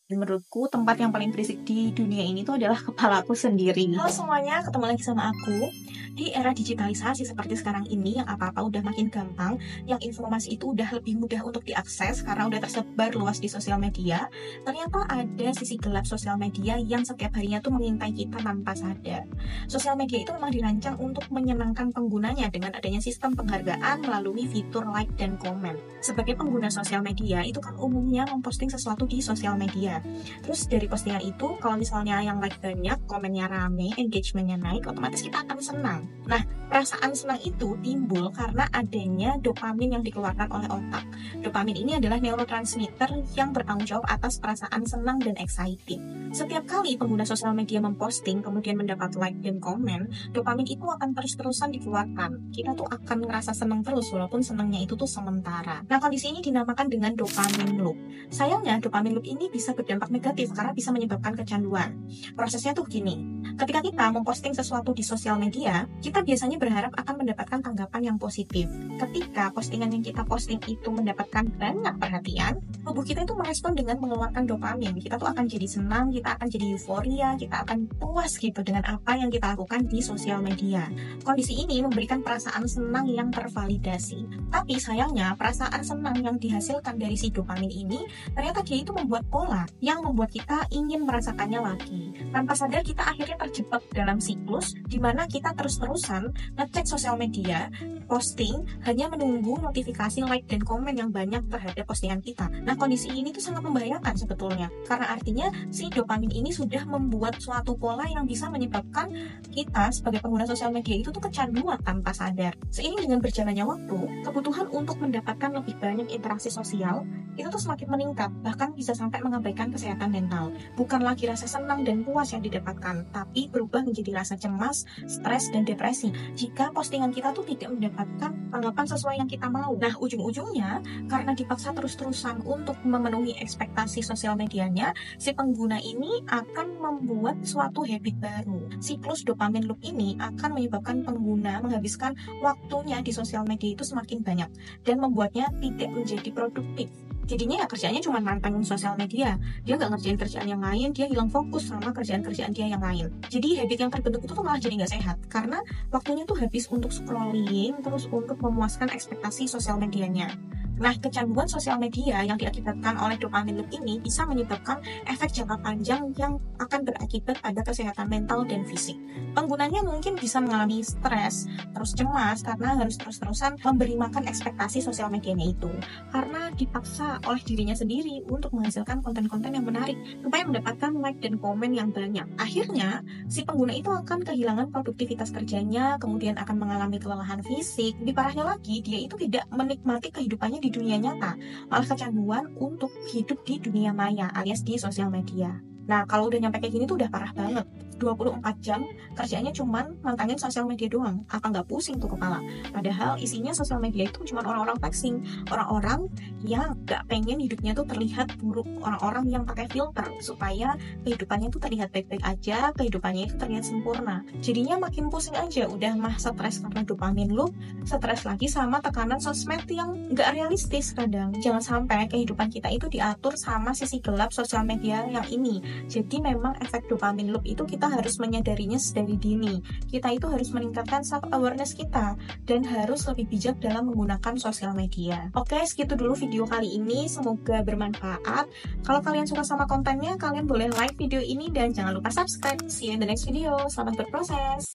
Menurutku tempat yang paling berisik di dunia ini tuh adalah kepalaku sendiri. Halo semuanya, ketemu lagi sama aku. Di era digitalisasi seperti sekarang ini, yang apa-apa udah makin gampang, yang informasi itu udah lebih mudah untuk diakses karena udah tersebar luas di sosial media. Ternyata ada sisi gelap sosial media yang setiap harinya tuh mengintai kita tanpa sadar. Sosial media itu memang dirancang untuk menyenangkan penggunanya dengan adanya sistem penghargaan melalui fitur like dan komen. Sebagai pengguna sosial media, itu kan umumnya memposting sesuatu di sosial media. Terus dari postingan itu, kalau misalnya yang like banyak, komennya rame, engagementnya naik, otomatis kita akan senang. Nah, perasaan senang itu timbul karena adanya dopamin yang dikeluarkan oleh otak. Dopamin ini adalah neurotransmitter yang bertanggung jawab atas perasaan senang dan excited. Setiap kali pengguna sosial media memposting, kemudian mendapat like dan komen, dopamin itu akan terus-terusan dikeluarkan. Kita tuh akan ngerasa senang terus, walaupun senangnya itu tuh sementara. Nah, kondisi ini dinamakan dengan dopamin loop. Sayangnya, dopamin loop ini bisa berdampak negatif karena bisa menyebabkan kecanduan. Prosesnya tuh gini, ketika kita memposting sesuatu di sosial media, kita biasanya berharap akan mendapatkan tanggapan yang positif. Ketika postingan yang kita posting itu mendapatkan banyak perhatian, tubuh kita itu merespon dengan mengeluarkan dopamin. Kita tuh akan jadi senang, kita akan jadi euforia, kita akan puas gitu dengan apa yang kita lakukan di sosial media. Kondisi ini memberikan perasaan senang yang tervalidasi. Tapi sayangnya, perasaan senang yang dihasilkan dari si dopamin ini, ternyata dia itu membuat pola yang membuat kita ingin merasakannya lagi. Tanpa sadar kita akhirnya terjebak dalam siklus di mana kita terus-terusan ngecek sosial media, posting, hanya menunggu notifikasi like dan komen yang banyak terhadap postingan kita. Nah, kondisi ini tuh sangat membahayakan sebetulnya, karena artinya si dopamin ini sudah membuat suatu pola yang bisa menyebabkan kita sebagai pengguna sosial media itu tuh kecanduan tanpa sadar. Seiring dengan berjalannya waktu, kebutuhan untuk mendapatkan lebih banyak interaksi sosial itu tuh semakin meningkat, bahkan bisa sampai mengabaikan kesehatan mental. Bukan lagi rasa senang dan puas yang didapatkan, tapi berubah menjadi rasa cemas, stres, dan depresi jika postingan kita tuh tidak mendapatkan tanggapan sesuai yang kita mau. Nah, ujung-ujungnya, karena dipaksa terus-terusan untuk memenuhi ekspektasi sosial medianya, si pengguna ini akan membuat suatu habit baru. Siklus dopamin loop ini akan menyebabkan pengguna menghabiskan waktunya di sosial media itu semakin banyak dan membuatnya tidak menjadi produktif. Jadinya ya kerjaannya cuma mantengin sosial media. Dia nggak ngerjain kerjaan yang lain, dia hilang fokus sama kerjaan-kerjaan dia yang lain. Jadi habit yang terbentuk itu tuh malah jadi nggak sehat, karena waktunya tuh habis untuk scrolling, terus untuk memuaskan ekspektasi sosial medianya. Nah, kecanduan sosial media yang diakibatkan oleh dopamin loop ini bisa menyebabkan efek jangka panjang yang akan berakibat pada kesehatan mental dan fisik. Penggunanya mungkin bisa mengalami stres, terus cemas karena harus terus-terusan memberi makan ekspektasi sosial medianya itu. Karena dipaksa oleh dirinya sendiri untuk menghasilkan konten-konten yang menarik supaya mendapatkan like dan komen yang banyak. Akhirnya, si pengguna itu akan kehilangan produktivitas kerjanya, kemudian akan mengalami kelelahan fisik. Lebih parahnya lagi, dia itu tidak menikmati kehidupannya di dunia nyata, malah kecanduan untuk hidup di dunia maya alias di sosial media. Nah, kalau udah nyampe kayak gini tuh udah parah banget. 24 jam kerjanya cuman mantangin sosial media doang. Apa nggak pusing tuh kepala? Padahal isinya sosial media itu cuma orang-orang flexing, orang-orang yang nggak pengen hidupnya tuh terlihat buruk, orang-orang yang pakai filter supaya kehidupannya tuh terlihat baik-baik aja, kehidupannya itu terlihat sempurna. Jadinya makin pusing aja, udah mah stres karena dopamin loop, stres lagi sama tekanan sosmed yang nggak realistis kadang. Jangan sampai kehidupan kita itu diatur sama sisi gelap sosial media yang ini. Jadi memang efek dopamin loop itu kita harus menyadarinya sedari dini. Kita itu harus meningkatkan self awareness kita dan harus lebih bijak dalam menggunakan sosial media. Oke, segitu dulu video kali ini. Semoga bermanfaat. Kalau kalian suka sama kontennya, kalian boleh like video ini dan jangan lupa subscribe. See you in the next video. Selamat berproses.